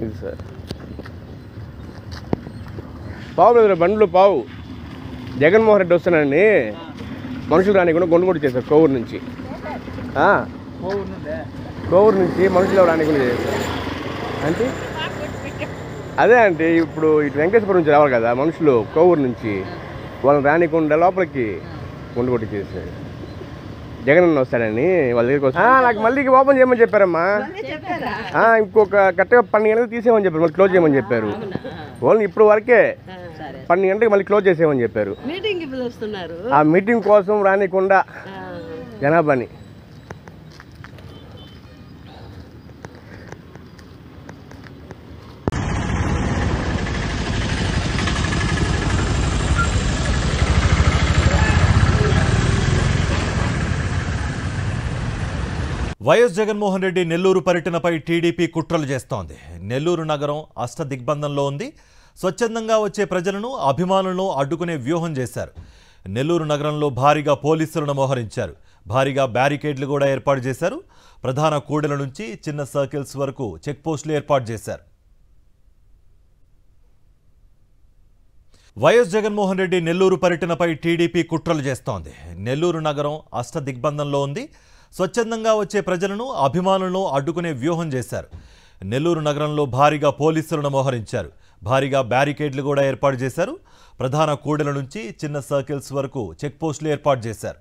ఇది సార్ పావు మీద బండ్లు పావు జగన్మోహన్ రెడ్డి వస్తున్నాడని మనుషులు రానికుండా గొండుగొట్టు చేశారు కోవూరు నుంచి కోవూరు నుంచి మనుషులు రానికుండా చేశారు అంటే అదే అంటే ఇప్పుడు ఇటు వెంకటేశ్వరం నుంచి రావాలి కదా మనుషులు కోవూరు నుంచి వాళ్ళని రానికుండా లోపలికి గొండుగొట్టు చేశారు జగన్ అన్న వస్తాడని వాళ్ళ దగ్గరికి వస్తా నాకు మళ్ళీ ఓపెన్ చేయమని చెప్పారమ్మా ఇంకొక కరెక్ట్గా 12 గంటలకు తీసేయమని చెప్పారు మళ్ళీ క్లోజ్ చేయమని చెప్పారు ఓన్లీ ఇప్పుడు వరకే 12 గంటలకు మళ్ళీ క్లోజ్ చేసేయమని చెప్పారు ఆ మీటింగ్ కోసం రానికుండా జనాభాని వైఎస్ జగన్మోహన్ రెడ్డి నెల్లూరు పర్యటనపై టీడీపీ కుట్రలు చేస్తోంది. నెల్లూరు నగరం అష్టదిగ్బంధంలో ఉంది. స్వచ్ఛందంగా వచ్చే ప్రజలను అభిమానులను అడ్డుకునే వ్యూహం చేశారు. నెల్లూరు నగరంలో భారీగా పోలీసులను మోహరించారు. భారీగా బ్యారికేడ్లు కూడా ఏర్పాటు చేశారు. ప్రధాన కూడల నుంచి చిన్న సర్కిల్స్ వరకు చెక్ పోస్టులు ఏర్పాటు చేశారు. వైఎస్ జగన్మోహన్ రెడ్డి నెల్లూరు పర్యటనపై టీడీపీ కుట్రలు చేస్తోంది. నెల్లూరు నగరం అష్టదిగ్బంధంలో ఉంది. స్వచ్ఛందంగా వచ్చే ప్రజలను అభిమానులను అడ్డుకునే వ్యూహం చేశారు. నెల్లూరు నగరంలో భారీగా పోలీసులను మోహరించారు. భారీగా బ్యారికేడ్లు కూడా ఏర్పాటు చేశారు. ప్రధాన కూడల నుంచి చిన్న సర్కిల్స్ వరకు చెక్ పోస్టులు ఏర్పాటు చేశారు.